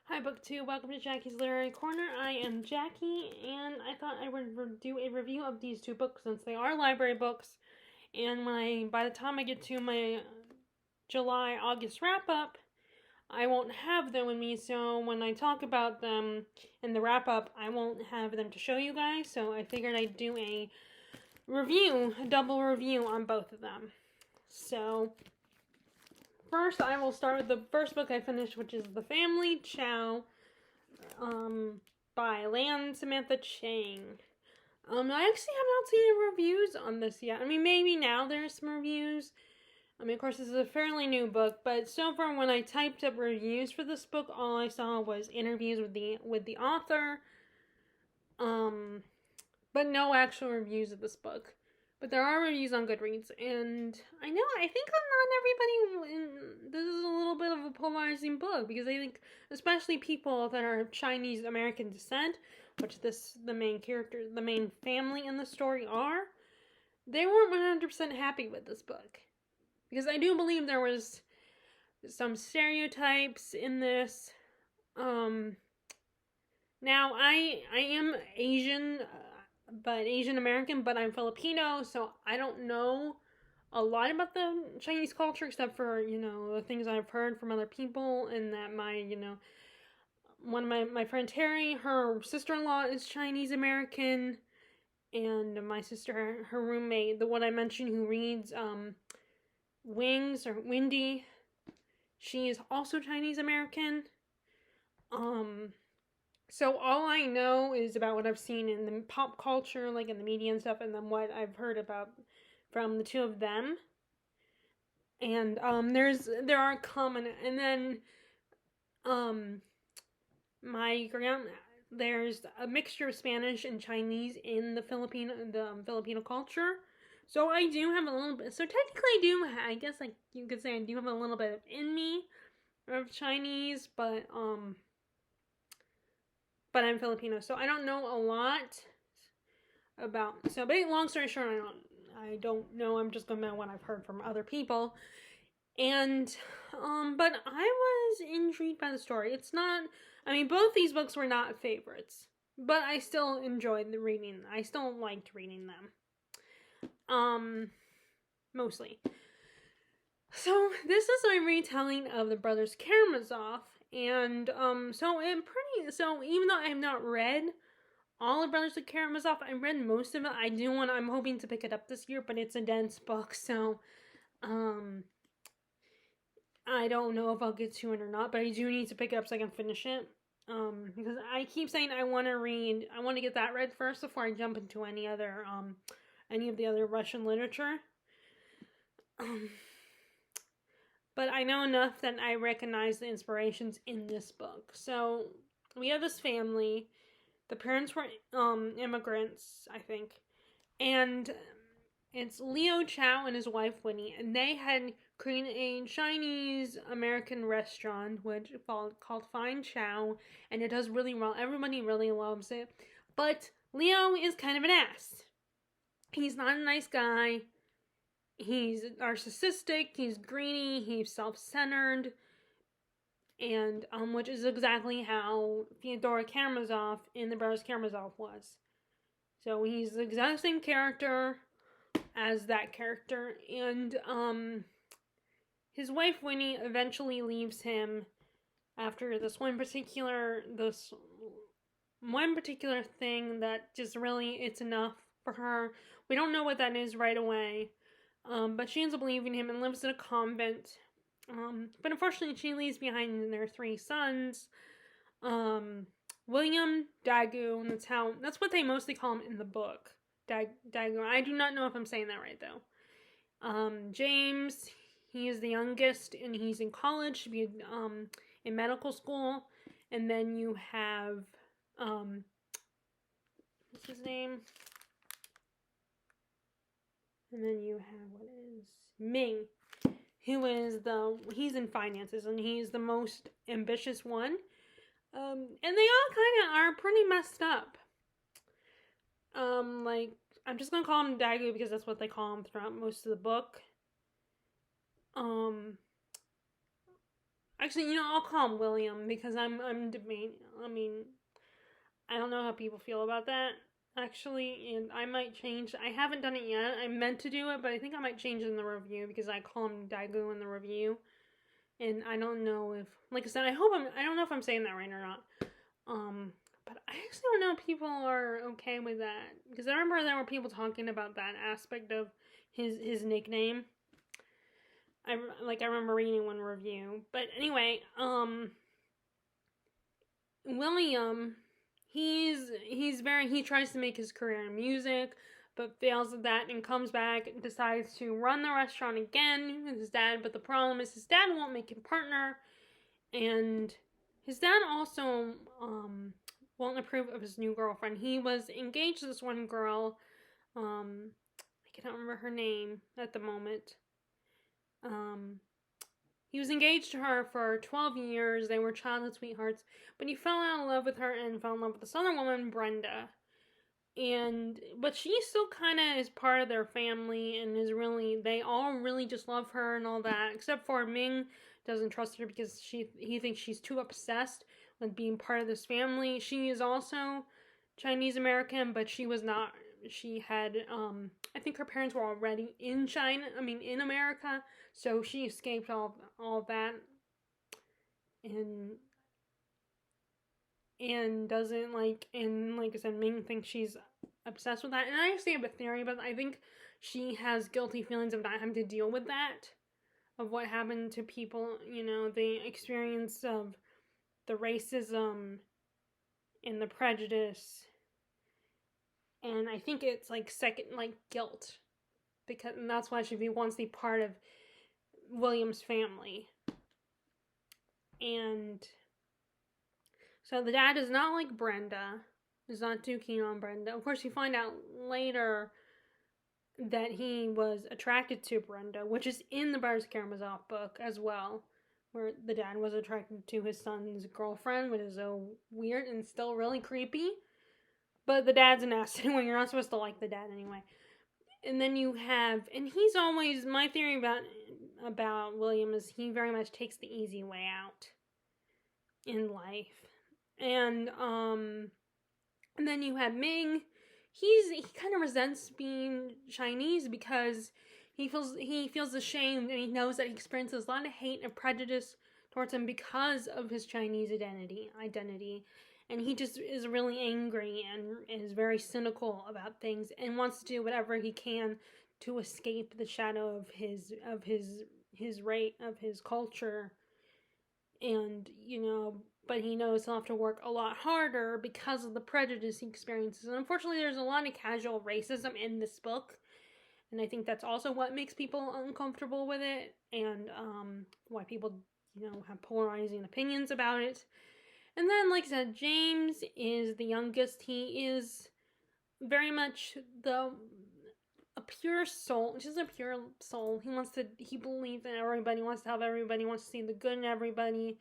Hi, BookTube. Welcome to Jackie's Literary Corner. I am Jackie, and I thought I would do a review of these two books since they are library books. And by the time I get to my July-August wrap-up, I won't have them with me, so when I talk about them in the wrap-up, I won't have them to show you guys, so I figured I'd do a double review on both of them. So, first, I will start with the first book I finished, which is The Family, Chao, by Lan Samantha Chang. I actually have not seen any reviews on this yet. I mean, maybe now there's some reviews. I mean, of course, this is a fairly new book, but so far when I typed up reviews for this book, all I saw was interviews with the author, but no actual reviews of this book. But there are reviews on Goodreads, and I think not everybody, this is a little bit of a polarizing book, because I think, especially people that are of Chinese American descent, which the main family in the story are, they weren't 100% happy with this book. Because I do believe there was some stereotypes in this. Now, I am Asian, Asian American, but I'm Filipino, so I don't know a lot about the Chinese culture except for, the things I've heard from other people, and that one of my friend Terry, her sister-in-law is Chinese American, and my sister, her roommate, the one I mentioned who reads Wings or Windy, she is also Chinese American. So all I know is about what I've seen in the pop culture, like in the media and stuff, and then what I've heard about from the two of them. And there are common, and then there's a mixture of Spanish and Chinese in the Filipino culture. So I do have a little bit. So technically, I guess you could say I do have a little bit in me of Chinese, but I'm Filipino, so I don't know a lot about. So, but long story short, I don't know. I'm just going by what I've heard from other people, and but I was intrigued by the story. It's not. I mean, both these books were not favorites, but I still enjoyed the reading. I still liked reading them. Mostly. So this is a retelling of the Brothers Karamazov, and so even though I have not read all of Brothers Karamazov, I read most of it. I'm hoping to pick it up this year, but it's a dense book, so I don't know if I'll get to it or not, but I do need to pick it up so I can finish it. Because I keep saying I want to get that read first before I jump into any of the other Russian literature. But I know enough that I recognize the inspirations in this book. So we have this family. The parents were immigrants, I think, and it's Leo Chao and his wife Winnie, and they had created a Chinese American restaurant called Fine Chow, and it does really well. Everybody really loves it, but Leo is kind of an ass. He's not a nice guy. He's narcissistic, he's greedy, he's self-centered, and which is exactly how Fyodor Karamazov in The Brothers Karamazov was. So he's the exact same character as that character, and his wife Winnie eventually leaves him after this one particular thing that just really, it's enough for her. We don't know what that is right away. But she ends up leaving him and lives in a convent. But unfortunately, she leaves behind their 3 sons. William, Dagu, and that's what they mostly call him in the book. Dagu. I do not know if I'm saying that right, though. James, he is the youngest, and he's in college to be in medical school. And then you have, what's his name? And then you have, Ming, who is he's in finances, and he's the most ambitious one. And they all kind of are pretty messed up. I'm just gonna call him Dagu because that's what they call him throughout most of the book. I Actually, I'll call him William because I'm debating. I mean, I don't know how people feel about that actually, and I might change. I haven't done it yet. I meant to do it, but I think I might change it in the review because I call him Daegu in the review, and I don't know if, like I said, I don't know if I'm saying that right or not. Um, but I actually don't know if people are okay with that because I remember there were people talking about that aspect of his nickname. I remember reading one review, but anyway, William, he tries to make his career in music, but fails at that and comes back and decides to run the restaurant again with his dad. But the problem is his dad won't make him partner, and his dad also won't approve of his new girlfriend. He was engaged to this one girl. I cannot remember her name at the moment. Um, he was engaged to her for 12 years. They were childhood sweethearts, but he fell out of love with her and fell in love with this other woman, Brenda. But she still kind of is part of their family and they all really just love her and all that, except for Ming doesn't trust her because he thinks she's too obsessed with being part of this family. She is also Chinese American, but she was not. She had, I think her parents were already in in America, so she escaped all that, and doesn't like I said, Ming thinks she's obsessed with that. And I actually have a theory, but I think she has guilty feelings of not having to deal with that, of what happened to people, the experience of the racism and the prejudice. And I think it's guilt, and that's why she wants to be part of William's family. And so the dad is not like Brenda, is not too keen on Brenda. Of course, you find out later that he was attracted to Brenda, which is in the Brothers Karamazov book as well, where the dad was attracted to his son's girlfriend, which is so weird and still really creepy. But the dad's an ass anyway. You're not supposed to like the dad anyway. And then and he's always, my theory about William is he very much takes the easy way out in life. And then you have Ming. He kind of resents being Chinese because he feels ashamed, and he knows that he experiences a lot of hate and prejudice towards him because of his Chinese identity. And he just is really angry and is very cynical about things and wants to do whatever he can to escape the shadow of his culture. And but he knows he'll have to work a lot harder because of the prejudice he experiences. And unfortunately, there's a lot of casual racism in this book, and I think that's also what makes people uncomfortable with it, and why people have polarizing opinions about it. And then, like I said, James is the youngest. He is very much a pure soul. Just a pure soul. He believes in everybody, wants to help everybody, wants to see the good in everybody.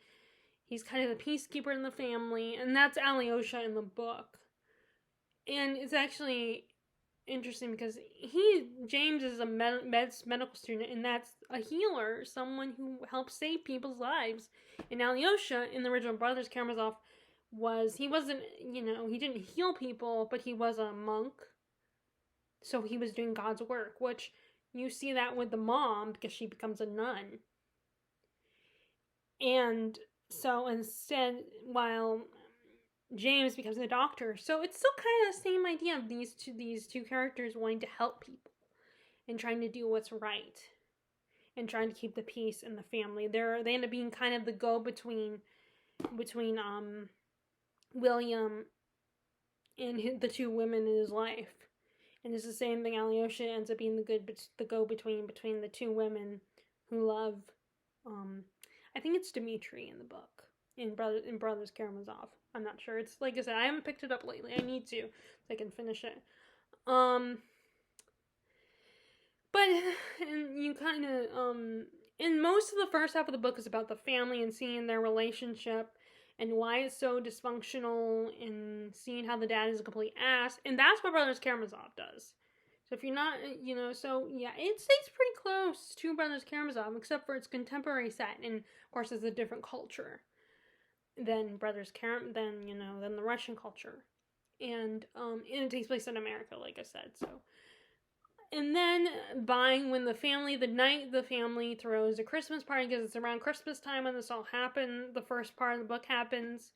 He's kind of the peacekeeper in the family, and that's Alyosha in the book. And it's actually interesting because James is a medical student, and that's a healer, someone who helps save people's lives. And Alyosha in the original Brothers Karamazov he didn't heal people, but he was a monk. So he was doing God's work, which you see that with the mom because she becomes a nun. And so instead, while James becomes a doctor, so it's still kind of the same idea of these two characters wanting to help people and trying to do what's right and trying to keep the peace in the family. They end up being kind of the go-between between William and the two women in his life. And it's the same thing. Alyosha ends up being the go-between between the two women who love. I think it's Dmitri in the book in Brothers Karamazov. I'm not sure. It's like I said, I haven't picked it up lately. I need to so I can finish it. But and you kind of and most of the first half of the book is about the family and seeing their relationship and why it's so dysfunctional and seeing how the dad is a complete ass. And that's what Brothers Karamazov does. So if you're not, so yeah, it stays pretty close to Brothers Karamazov, except for its contemporary set, and of course it's a different culture than than the Russian culture, and it takes place in America, like I said. So, and then the night the family throws a Christmas party, because it's around Christmas time when this all happened. The first part of the book happens.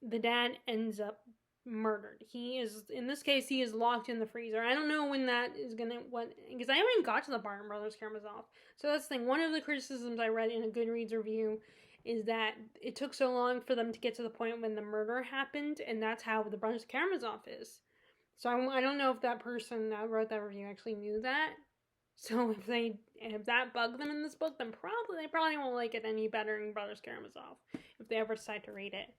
The dad ends up murdered. In this case, he is locked in the freezer. I don't know when that is because I haven't even got to the Barton Brothers Karamazov. So that's the thing. One of the criticisms I read in a Goodreads review is that it took so long for them to get to the point when the murder happened, and that's how the Brothers Karamazov is. So I don't know if that person that wrote that review actually knew that. So if that bugged them in this book, then they probably won't like it any better than Brothers Karamazov if they ever decide to read it.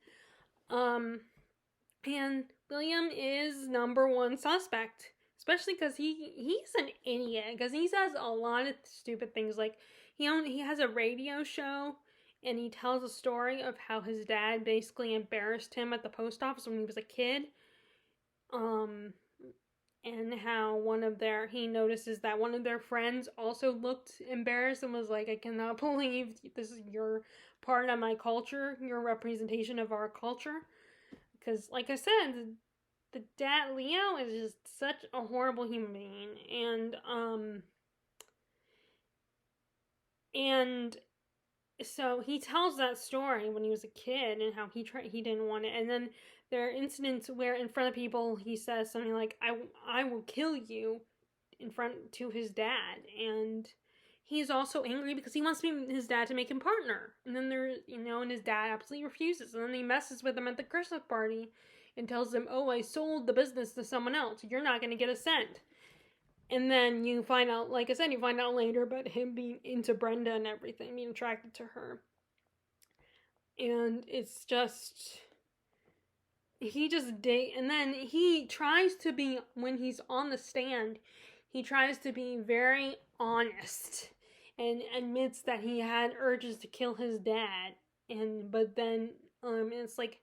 And William is number one suspect, especially because he's an idiot, because he says a lot of stupid things. Like he has a radio show, and he tells a story of how his dad basically embarrassed him at the post office when he was a kid. And how he notices that one of their friends also looked embarrassed and was like, I cannot believe this is your part of my culture, your representation of our culture. Because, like I said, the dad, Leo, is just such a horrible human being. And so he tells that story when he was a kid and how he didn't want it. And then there are incidents where in front of people he says something like, I will kill you, in front to his dad. And he's also angry because he wants his dad to make him partner. And then and his dad absolutely refuses. And then he messes with him at the Christmas party and tells him, oh, I sold the business to someone else. You're not going to get a cent. And then you find out, like I said, later about him being into Brenda and everything, being attracted to her. And it's just, and then he tries to be, when he's on the stand, he tries to be very honest and admits that he had urges to kill his dad. But then it's like,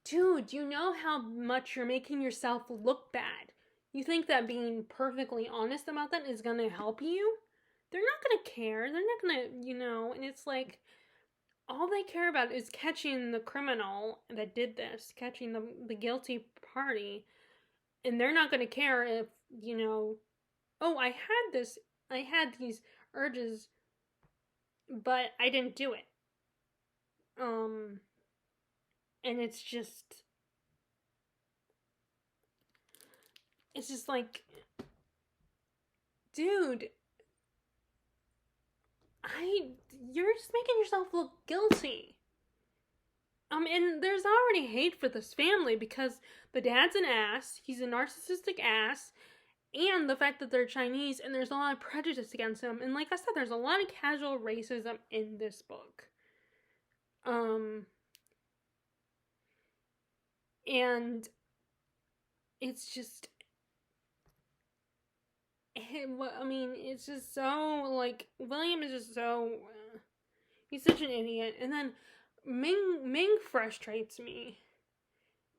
dude, you know how much you're making yourself look bad. You think that being perfectly honest about that is going to help you? They're not going to care. They're not going to, and it's like, all they care about is catching the criminal that did this, catching the guilty party. And they're not going to care if, oh, I had these urges, but I didn't do it. And it's just like, dude, you're just making yourself look guilty. And there's already hate for this family because the dad's an ass, he's a narcissistic ass, and the fact that they're Chinese, and there's a lot of prejudice against them. And like I said, there's a lot of casual racism in this book. And it's just, it's just so, like, William is just so, he's such an idiot. And then Ming frustrates me.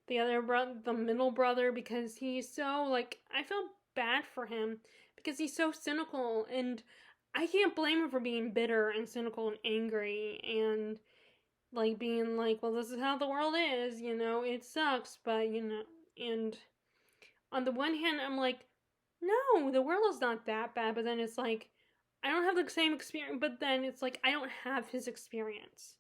The middle brother, because he's so, like, I feel bad for him because he's so cynical, and I can't blame him for being bitter and cynical and angry and, like, being like, well, this is how the world is, it sucks, but, and on the one hand, I'm like, no, the world is not that bad, but then it's like, I don't have the same experience, but then it's like, I don't have his experience.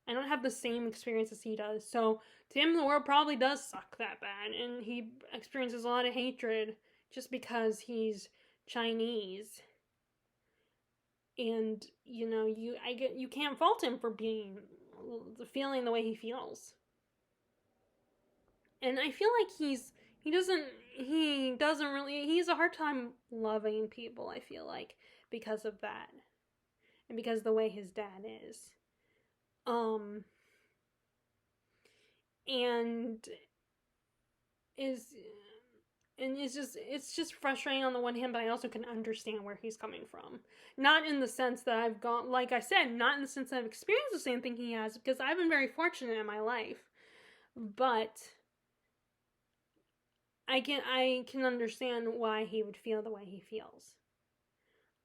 I don't have the same experience as he does, so to him, the world probably does suck that bad, and he experiences a lot of hatred just because he's Chinese. And, you can't fault him for feeling the way he feels. And I feel like he has a hard time loving people, I feel like, because of that. And because of the way his dad is. It's just frustrating on the one hand, but I also can understand where he's coming from. Not in the sense that I've gone, like I said, not in the sense that I've experienced the same thing he has, because I've been very fortunate in my life. But I can understand why he would feel the way he feels.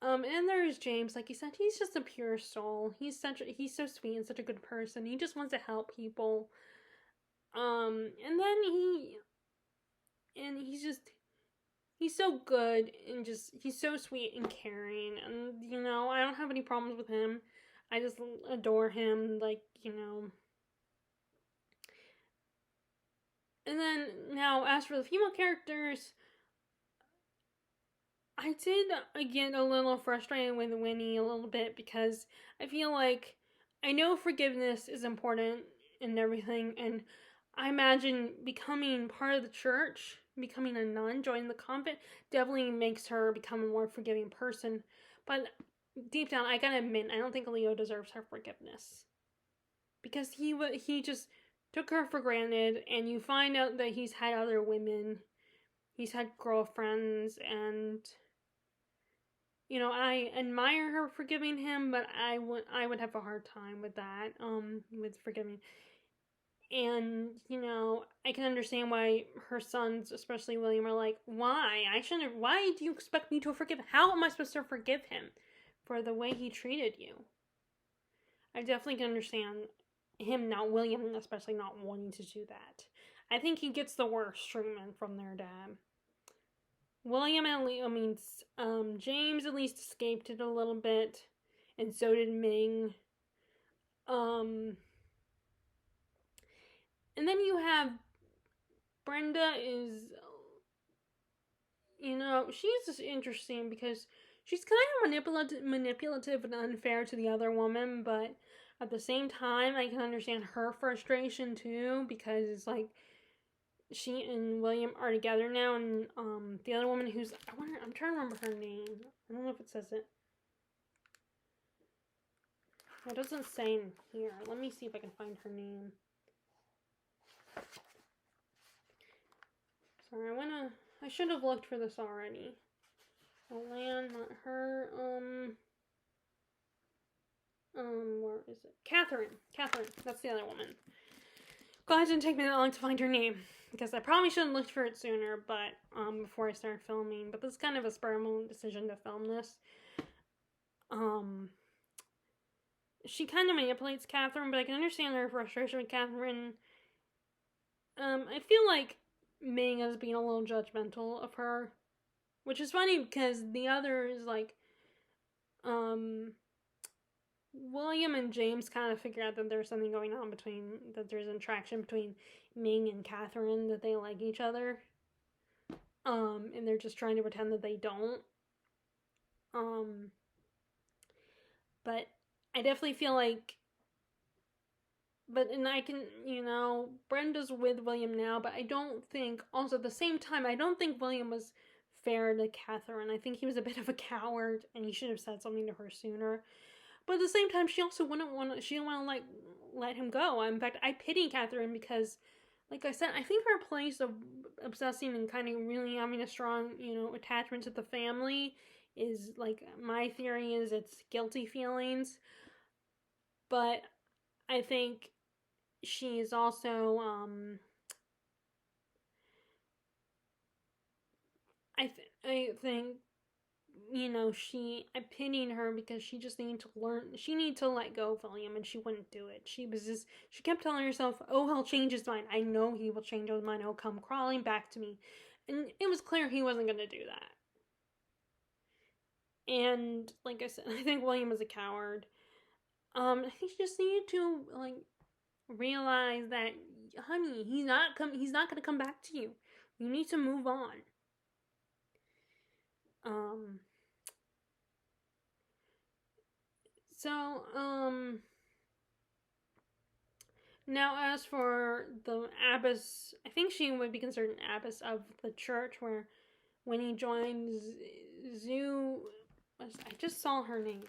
And there's James, like you said, he's just a pure soul. He's so sweet and such a good person. He just wants to help people. And then he's so good and just he's so sweet and caring, and I don't have any problems with him. I just adore him, like, And then now, as for the female characters, I did get a little frustrated with Winnie a little bit because I feel like I know forgiveness is important and everything, and I imagine becoming part of the church, becoming a nun, joining the convent, definitely makes her become a more forgiving person. But deep down, I gotta admit, I don't think Leo deserves her forgiveness because he just took her for granted, and you find out that he's had other women, he's had girlfriends, and I admire her for forgiving him, but I would have a hard time with that, with forgiving. And, I can understand why her sons, especially William, are like, why do you expect me to forgive? How am I supposed to forgive him for the way he treated you? I definitely can understand William especially not wanting to do that. I think he gets the worst treatment from their dad. William James at least escaped it a little bit, and so did Ming. And then you have Brenda she's just interesting because she's kind of manipulative and unfair to the other woman, but at the same time, I can understand her frustration too, because it's like she and William are together now, and the other woman I'm trying to remember her name. I don't know if it says it. It doesn't say in here. Let me see if I can find her name. Sorry, I should have looked for this already. Lan, not her. Where is it? Catherine, that's the other woman. Glad it didn't take me that long to find her name, because I probably should have looked for it sooner, but before I started filming. But this is kind of a spur decision to film this. She kind of manipulates Catherine, but I can understand her frustration with Catherine. I feel like Ming is being a little judgmental of her, which is funny because the other is like, William and James kind of figure out that there's something going on that there's an attraction between Ming and Catherine, that they like each other. And they're just trying to pretend that they don't. But I definitely feel like, and I can, Brenda's with William now, but I don't think, also at the same time, I don't think William was fair to Catherine. I think he was a bit of a coward, and he should have said something to her sooner. But at the same time, she also didn't want to let him go. In fact, I pity Catherine because, like I said, I think her place of obsessing and kind of really having a strong, attachment to the family is, like, my theory is it's guilty feelings. But I think she is also, I think, I'm pitying her because she just needed to learn, she needed to let go of William, and she wouldn't do it. She kept telling herself, oh, he'll change his mind. I know he will change his mind. He'll come crawling back to me. And it was clear he wasn't going to do that. And, like I said, I think William is a coward. I think she just needed to, realize that, honey, he's not going to come back to you. You need to move on. So, now as for the abbess, I think she would be considered an abbess of the church, where when he joins Zhu, I just saw her name,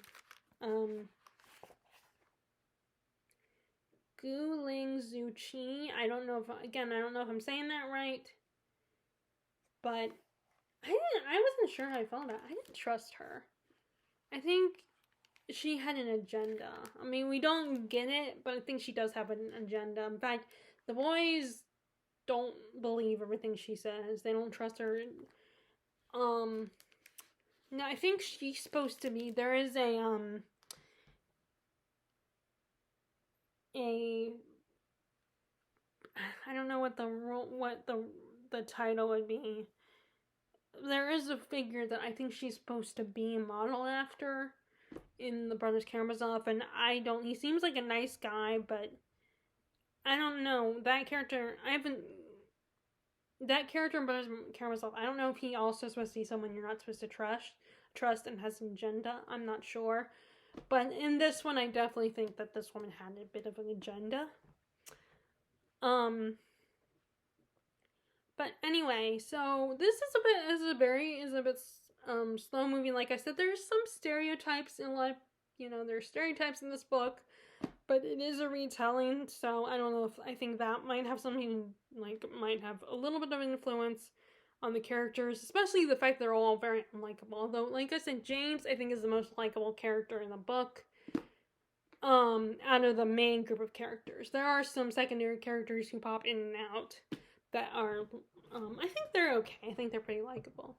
Guling Zuchi. I don't know if I'm saying that right, but I wasn't sure how I felt about it. I didn't trust her. I think she had an agenda. I mean, we don't get it, but I think she does have an agenda. In fact, the boys don't believe everything she says. They don't trust her. Now I think she's supposed to be. There is a I don't know what the title would be. There is a figure that I think she's supposed to be modeled after in the Brothers Karamazov, and he seems like a nice guy, but I don't know. That character in Brothers Karamazov, I don't know if he also supposed to be someone you're not supposed to trust and has an agenda. I'm not sure. But in this one, I definitely think that this woman had a bit of an agenda. But anyway, so this is a bit slow moving. Like I said, there's some stereotypes in there's stereotypes in this book, but it is a retelling, so I don't know if I think that might have a little bit of influence on the characters, especially the fact they're all very unlikable. Although, like I said, James I think is the most likable character in the book. Out of the main group of characters, there are some secondary characters who pop in and out that are, I think they're okay. I think they're pretty likable.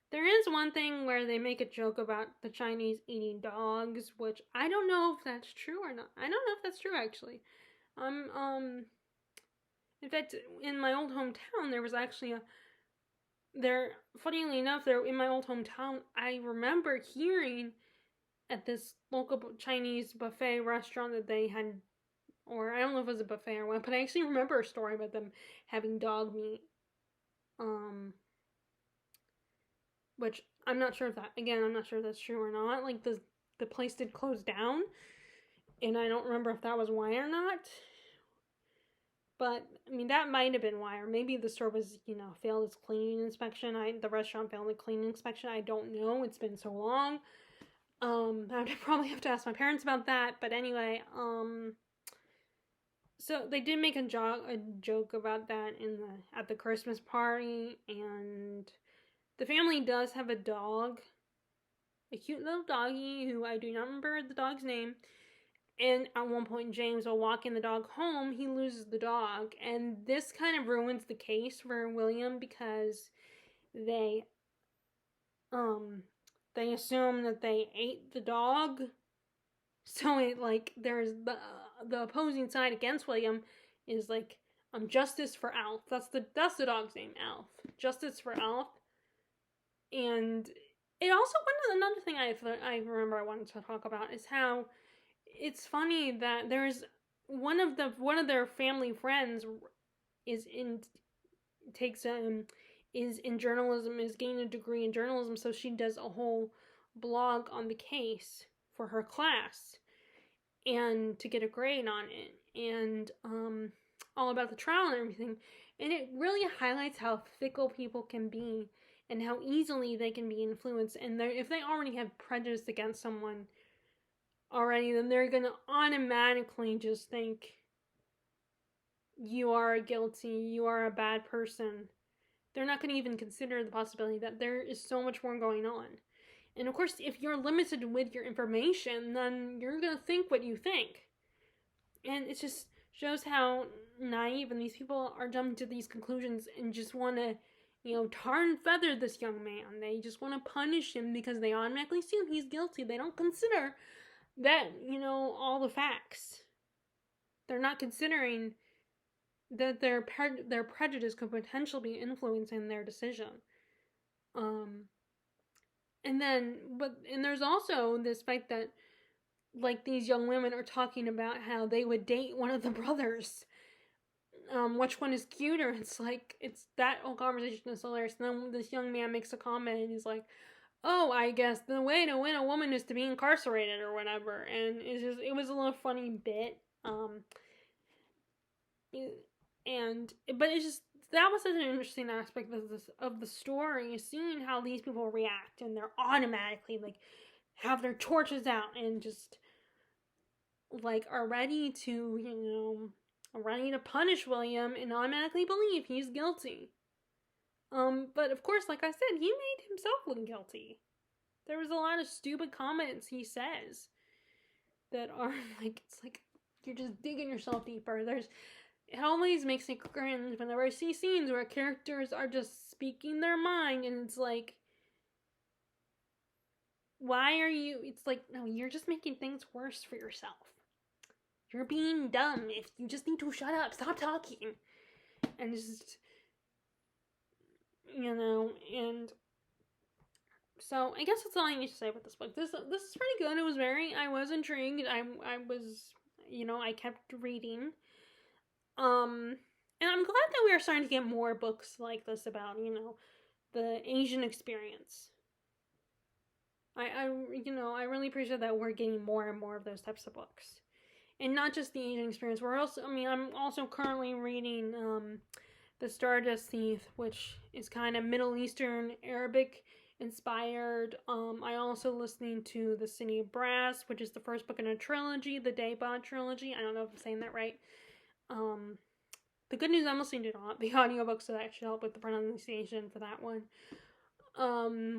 There is one thing where they make a joke about the Chinese eating dogs, which I don't know if that's true or not. I don't know if that's true, actually. In fact, in my old hometown, there was actually funnily enough, in my old hometown, I remember hearing at this local Chinese buffet restaurant that they had, or I don't know if it was a buffet or what, but I actually remember a story about them having dog meat. Which I'm not sure if that's true or not. Like, the place did close down, and I don't remember if that was why or not. But, I mean, that might have been why, or maybe the store was, failed its cleaning inspection. The restaurant failed the cleaning inspection. I don't know. It's been so long. I would probably have to ask my parents about that. But anyway, so they did make a joke about that at the Christmas party, and the family does have a dog, a cute little doggy who I do not remember the dog's name. And at one point, James, while walking the dog home, he loses the dog. And this kind of ruins the case for William because they assume that they ate the dog. So there's the opposing side against William is justice for Alf. That's the dog's name, Alf. Justice for Alf. And it also another thing I remember I wanted to talk about is how it's funny that there's one of their family friends is in journalism, is getting a degree in journalism, so she does a whole blog on the case for her class and to get a grade on it, and all about the trial and everything. And it really highlights how fickle people can be and how easily they can be influenced. And if they already have prejudice against someone already, then they're going to automatically just think you are guilty, you are a bad person. They're not going to even consider the possibility that there is so much more going on. And of course, if you're limited with your information, then you're going to think what you think. And it just shows how naive and these people are jumping to these conclusions and just want to, tar and feather this young man. They just want to punish him because they automatically assume he's guilty. They don't consider that, all the facts. They're not considering that their prejudice could potentially be influencing their decision. And there's also this fact that, these young women are talking about how they would date one of the brothers. Which one is cuter? It's that whole conversation is hilarious. And then this young man makes a comment and he's like, oh, I guess the way to win a woman is to be incarcerated or whatever. And it was a little funny bit. But it's just, that was such an interesting aspect of the story, seeing how these people react, and they're automatically have their torches out and just are ready to punish William and automatically believe he's guilty. But of course, like I said, he made himself look guilty. There was a lot of stupid comments he says that are it's you're just digging yourself deeper. it always makes me cringe whenever I see scenes where characters are just speaking their mind, and it's like, why are you? It's like, no, you're just making things worse for yourself. You're being dumb. If you just need to shut up, stop talking, and just, and so I guess that's all I need to say about this book. This is pretty good. I was intrigued. I was, I kept reading. And I'm glad that we are starting to get more books like this about, the Asian experience. I really appreciate that we're getting more and more of those types of books. And not just the Asian experience. I'm also currently reading The Stardust Thief, which is kind of Middle Eastern Arabic inspired. I also listening to The City of Brass, which is the first book in a trilogy, the Daybot trilogy. I don't know if I'm saying that right. The good news, I'm listening to the audiobook, so that should help with the pronunciation for that one.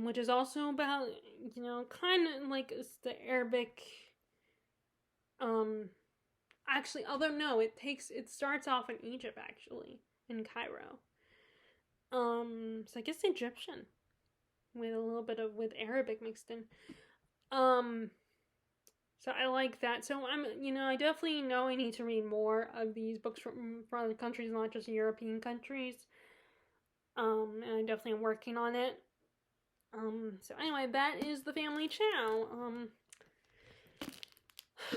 Which is also about, kind of like the Arabic, actually, although no, it starts off in Egypt, actually, in Cairo. So I guess Egyptian, with a little bit with Arabic mixed in. So I like that. So I definitely know I need to read more of these books from other countries, not just European countries. And I definitely am working on it. So anyway, that is The Family Chao.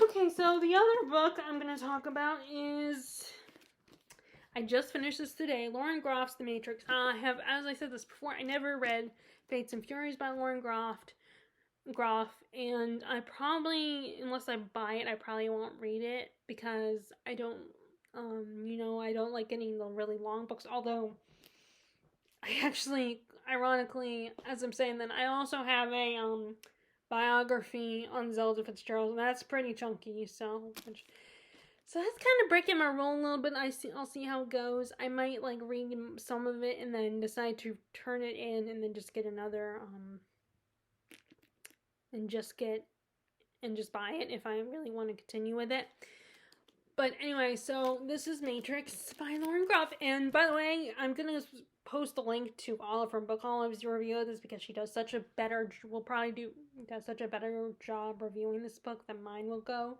Okay, so the other book I'm going to talk about is, I just finished this today, Lauren Groff's The Matrix. As I said this before, I never read Fates and Furies by Lauren Groff, and I probably, unless I buy it, I probably won't read it, because I don't, I don't like getting the really long books, although I actually, ironically, as I'm saying that, I also have a biography on Zelda Fitzgerald, and that's pretty chunky, so that's kind of breaking my rule a little bit. I'll see how it goes. I might read some of it and then decide to turn it in and then just get another and just buy it if I really want to continue with it. But anyway, so this is Matrix by Lauren Groff, and by the way, I'm gonna post a link to Olive from Book Olive's review of this, because she does such a better job reviewing this book than mine will go.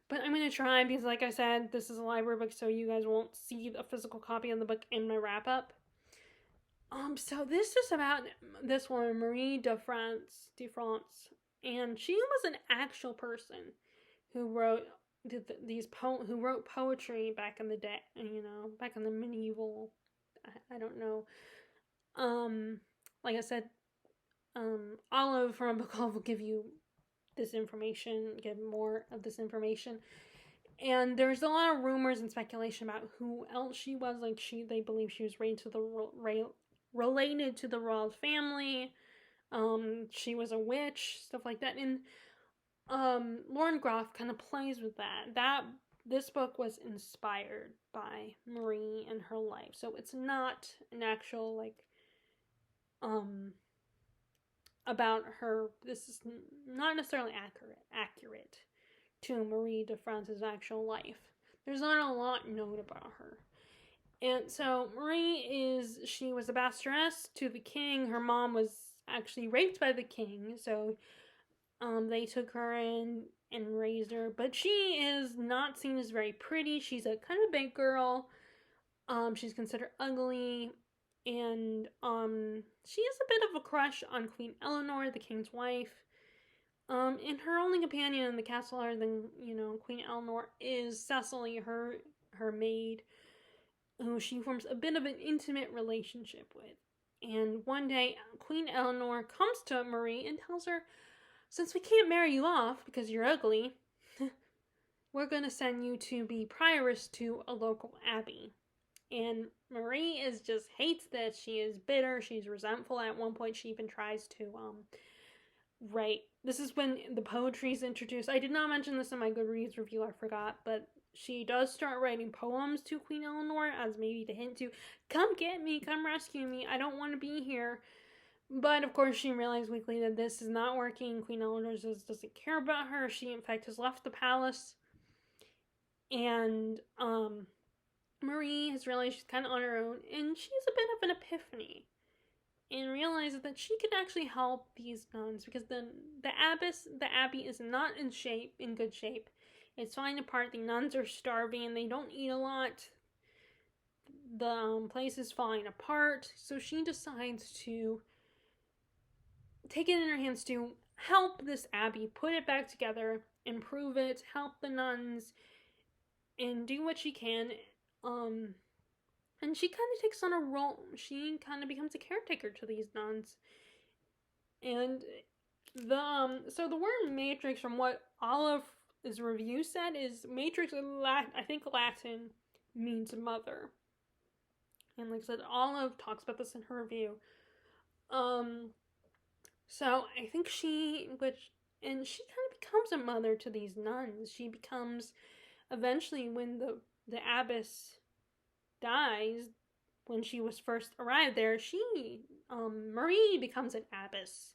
But I'm gonna try, because like I said, this is a library book, so you guys won't see a physical copy of the book in my wrap up. So this is about this woman, Marie de France, and she was an actual person who wrote who wrote poetry back in the day, back in the medieval, I don't know. Like I said, Olive from Book Olive will give you this information, give more of this information. And there's a lot of rumors and speculation about who else she was. They believe she was related to the royal family. She was a witch, stuff like that. And Lauren Groff kind of plays with that. This book was inspired by Marie and her life, so it's not an actual about her. This is not necessarily accurate to Marie de France's actual life. There's not a lot known about her. And so she was a bastardess to the king. Her mom was actually raped by the king, so they took her in and raised her. But she is not seen as very pretty. She's a kind of big girl. She's considered ugly. And she has a bit of a crush on Queen Eleanor, the king's wife. And her only companion in the castle, other than, Queen Eleanor, is Cecily, her maid, who she forms a bit of an intimate relationship with. And one day, Queen Eleanor comes to Marie and tells her, since we can't marry you off because you're ugly, we're going to send you to be prioress to a local abbey. And Marie hates this. She is bitter. She's resentful. At one point, she even tries to write. This is when the poetry is introduced. I did not mention this in my Goodreads review. I forgot. But she does start writing poems to Queen Eleanor as maybe to hint to, come get me, come rescue me. I don't want to be here. But of course, she realized quickly that this is not working. Queen Eleanor doesn't care about her. She, in fact, has left the palace. And Marie has realized she's kind of on her own, and she has a bit of an epiphany and realizes that she could actually help these nuns because the abbey is not in good shape. It's falling apart. The nuns are starving. They don't eat a lot. The place is falling apart. So she decides to take it in her hands to help this abbey, put it back together, improve it, help the nuns, and do what she can. And she kind of takes on a role. She kind of becomes a caretaker to these nuns. And so the word matrix, from what Olive's review said, is matrix in I think Latin means mother. And like I said, Olive talks about this in her review. So I think she kind of becomes a mother to these nuns. She becomes, eventually, when the abbess dies, when she was first arrived there, Marie becomes the abbess,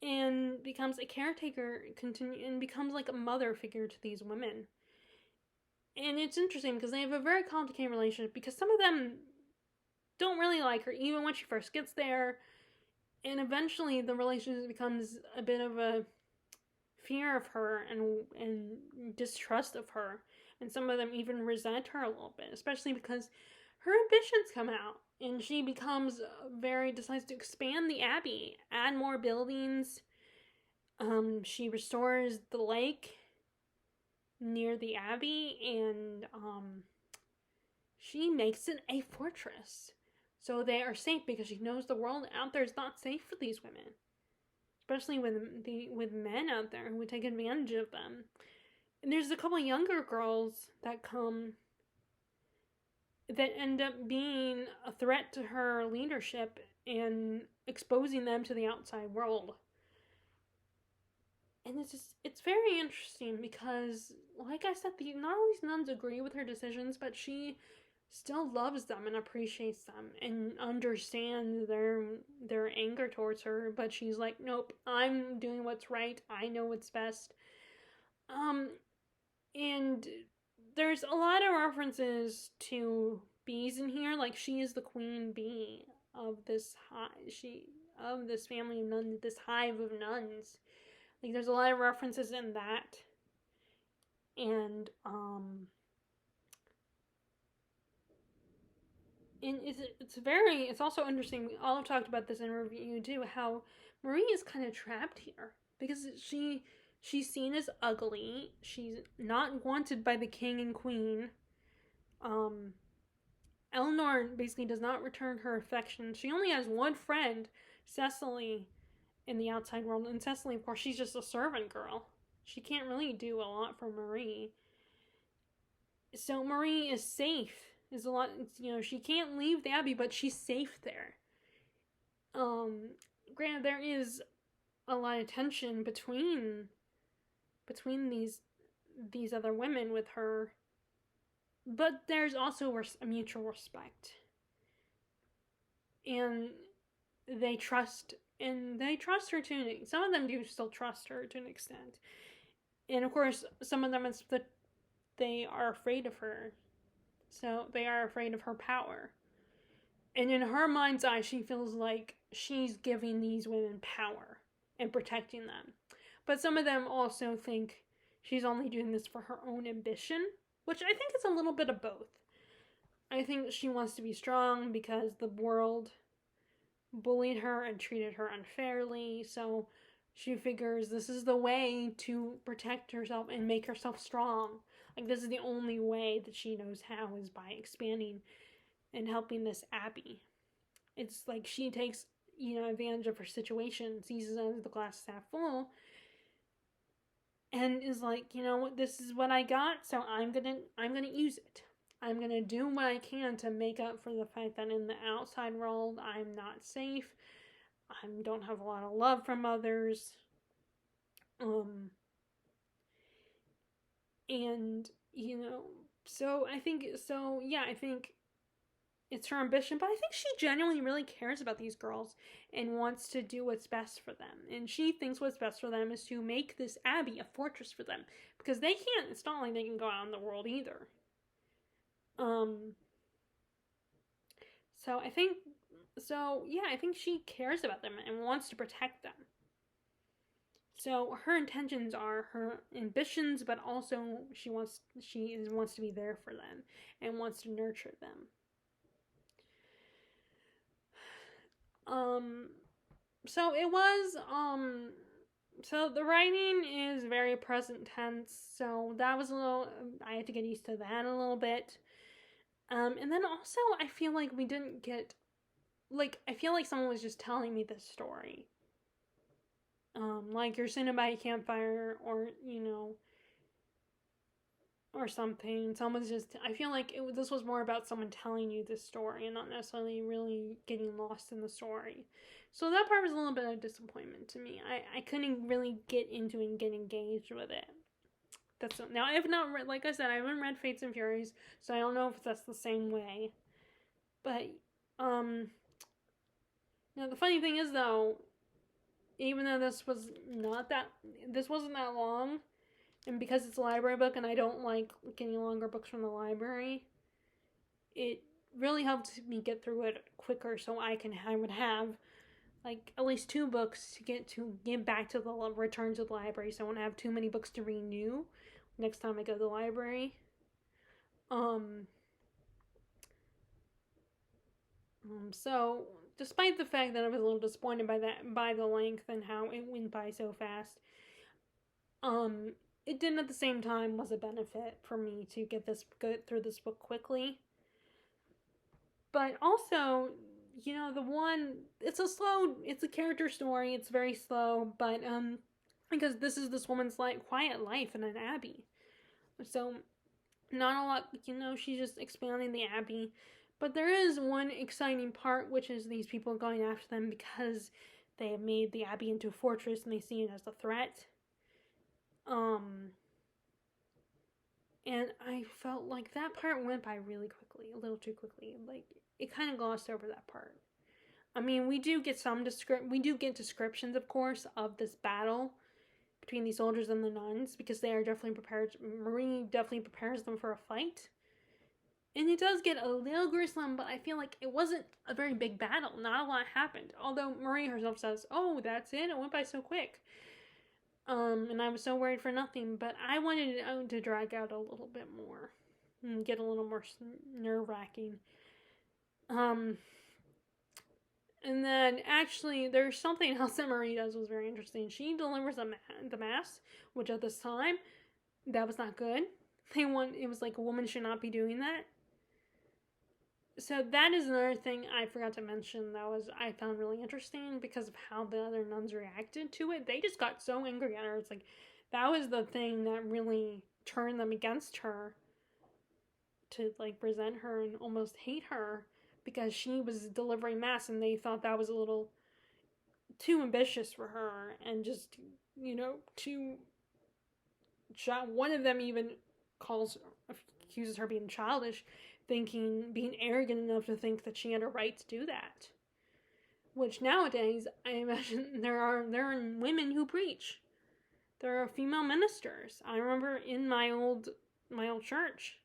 and becomes a caretaker, and becomes like a mother figure to these women. And it's interesting because they have a very complicated relationship, because some of them don't really like her even when she first gets there, and eventually the relationship becomes a bit of a fear of her and distrust of her, and some of them even resent her a little bit, especially because her ambitions come out and she decides to expand the abbey, add more buildings. She restores the lake near the abbey, and she makes it a fortress. So they are safe, because she knows the world out there is not safe for these women, especially with men out there who would take advantage of them. And there's a couple younger girls that come that end up being a threat to her leadership and exposing them to the outside world. And it's very interesting because, like I said, not all these nuns agree with her decisions, but she still loves them and appreciates them and understands their anger towards her. But she's like, nope, I'm doing what's right. I know what's best. And there's a lot of references to bees in here. Like, she is the queen bee of this family of nuns, this hive of nuns. Like, there's a lot of references in that. And it's also interesting. Olive talked about this in a review too, how Marie is kind of trapped here because she's seen as ugly. She's not wanted by the king and queen. Eleanor basically does not return her affection. She only has one friend, Cecily, in the outside world, and Cecily, of course, she's just a servant girl. She can't really do a lot for Marie. So Marie is safe. She can't leave the abbey, but she's safe there. Granted, there is a lot of tension between these other women with her, but there's also a mutual respect, and they trust her to some of them do still trust her to an extent, and of course some of them it's that they are afraid of her, so they are afraid of her power, and in her mind's eye she feels like she's giving these women power and protecting them, but some of them also think she's only doing this for her own ambition, which I think is a little bit of both. I think she wants to be strong because the world bullied her and treated her unfairly, so she figures this is the way to protect herself and make herself strong. Like, this is the only way that she knows how, is by expanding and helping this abbey. It's like she takes, advantage of her situation, sees it as the glass is half full, and is like, this is what I got, so I'm gonna use it. I'm gonna do what I can to make up for the fact that in the outside world I'm not safe. I don't have a lot of love from others. And so I think it's her ambition, but I think she genuinely really cares about these girls and wants to do what's best for them. And she thinks what's best for them is to make this abbey a fortress for them, because they can't. It's not like they can go out in the world either. Um. So I think. So yeah, I think she cares about them and wants to protect them. So her intentions are her ambitions, but also she wants to be there for them and wants to nurture them. Um, so it was so the writing is very present tense, so that was a little, I had to get used to that a little bit. And then also I feel like we didn't get, like, I feel like someone was just telling me this story. Like you're sitting by a campfire, or or something. Someone's just. I feel like this was more about someone telling you this story and not necessarily really getting lost in the story. So that part was a little bit of disappointment to me. I couldn't really get into and get engaged with it. Now I have not read, like I said, I haven't read Fates and Furies, so I don't know if that's the same way. But now the funny thing is though, even though this wasn't that long, and because it's a library book and I don't like getting longer books from the library, it really helped me get through it quicker, so I would have like at least 2 books to get back to the return to the library, so I won't have too many books to renew next time I go to the library. So despite the fact that I was a little disappointed by the length and how it went by so fast, it didn't at the same time was a benefit for me to go through this book quickly. But also, it's a character story. It's very slow, but because this is this woman's quiet life in an abbey, so not a lot. She's just expanding the abbey. But there is one exciting part, which is these people going after them because they have made the abbey into a fortress and they see it as a threat. And I felt like that part went by really quickly, a little too quickly. Like, it kind of glossed over that part. I mean, we do get descriptions, of course, of this battle between these soldiers and the nuns, because they are definitely prepared. Marie definitely prepares them for a fight. And it does get a little gruesome, but I feel like it wasn't a very big battle. Not a lot happened. Although Marie herself says, "Oh, that's it. It went by so quick." And I was so worried for nothing, but I wanted it to drag out a little bit more and get a little more nerve-wracking. And then actually, there's something else that Marie does was very interesting. She delivers the mass, which at this time, that was not good. It was like a woman should not be doing that. So that is another thing I forgot to mention that I found really interesting because of how the other nuns reacted to it. They just got so angry at her. It's like that was the thing that really turned them against her, to like resent her and almost hate her because she was delivering mass and they thought that was a little too ambitious for her, and just too. One of them even accuses her being childish, being arrogant enough to think that she had a right to do that. Which nowadays, I imagine there are women who preach. There are female ministers. I remember in my old church,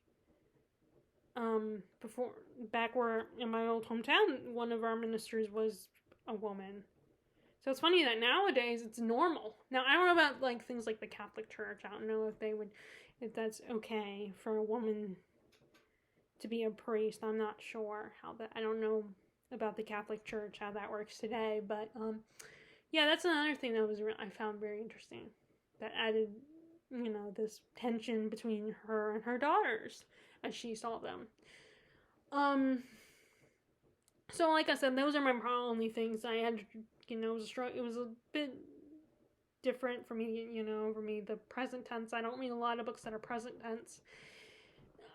back where in my old hometown, one of our ministers was a woman. So it's funny that nowadays it's normal. Now I don't know about like things like the Catholic Church. I don't know if that's okay for a woman to be a priest. I'm not sure I don't know about the Catholic Church, how that works today, but yeah, that's another thing that I found very interesting, that added this tension between her and her daughters as she saw them. So like I said, those are my only things I had. It was a bit different for me. For me, the present tense. I don't read a lot of books that are present tense.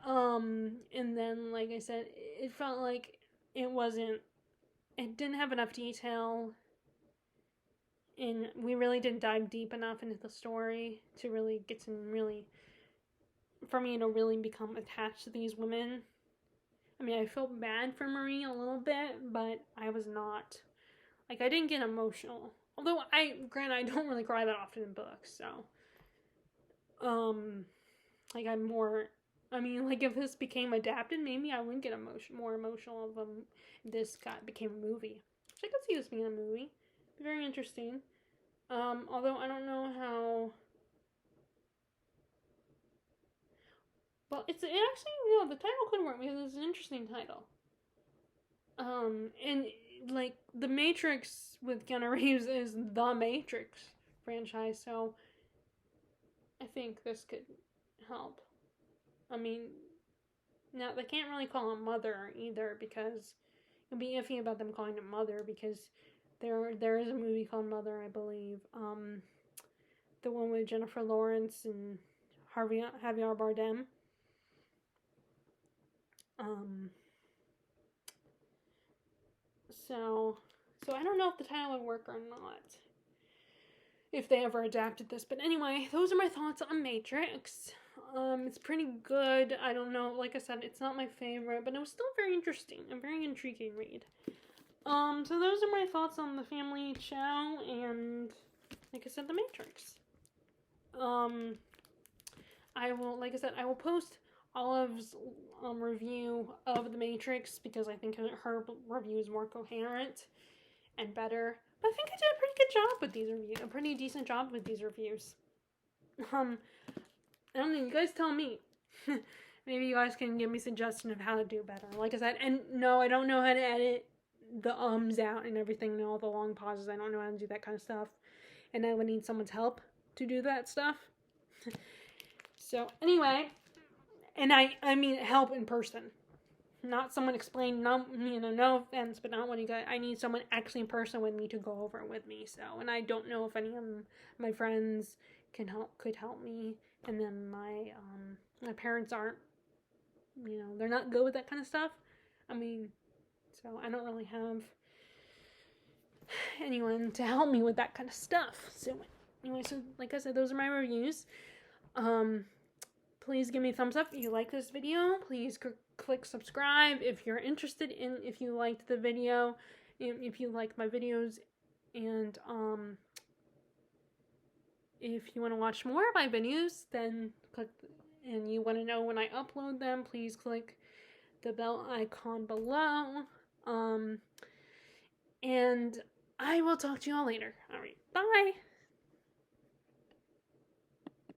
And then, like I said, it felt like it didn't have enough detail, and we really didn't dive deep enough into the story to really for me to really become attached to these women. I mean, I felt bad for Marie a little bit, but I was not, like, I didn't get emotional. Although, I don't really cry that often in books, so, like, I'm more, I mean, like, if this became adapted, maybe I would get more emotional if this became a movie. Which I could see this being a movie. Very interesting. Although I don't know how. Well, it actually, the title could work because it's an interesting title. And like the Matrix with Keanu Reeves is the Matrix franchise, so I think this could help. I mean, now they can't really call him Mother either because it'd be iffy about them calling him Mother because there is a movie called Mother, I believe. The one with Jennifer Lawrence and Javier Bardem. Um, so I don't know if the title would work or not if they ever adapted this. But anyway, those are my thoughts on Matrix. It's pretty good. I don't know. Like I said, it's not my favorite, but it was still very interesting. A very intriguing read. So those are my thoughts on the family Chao and, like I said, the Matrix. I will post Olive's review of the Matrix because I think her review is more coherent and better. But I think I did a pretty good job with these reviews. A pretty decent job with these reviews. I don't know. You guys tell me. Maybe you guys can give me suggestions of how to do better. Like I said, and no, I don't know how to edit the ums out and everything and all the long pauses. I don't know how to do that kind of stuff. And I would need someone's help to do that stuff. So anyway, and I mean help in person. Not someone explain, no offense, but not when you guys, I need someone actually in person with me to go over it with me. So, and I don't know if any of my friends could help me. And then my parents aren't, they're not good with that kind of stuff. I mean, so I don't really have anyone to help me with that kind of stuff. So anyway, so like I said, those are my reviews. Please give me a thumbs up if you like this video. Please click subscribe if you're interested if you liked the video, if you like my videos, and if you want to watch more of my videos, then click, and you want to know when I upload them, please click the bell icon below. And I will talk to you all later. All right, bye.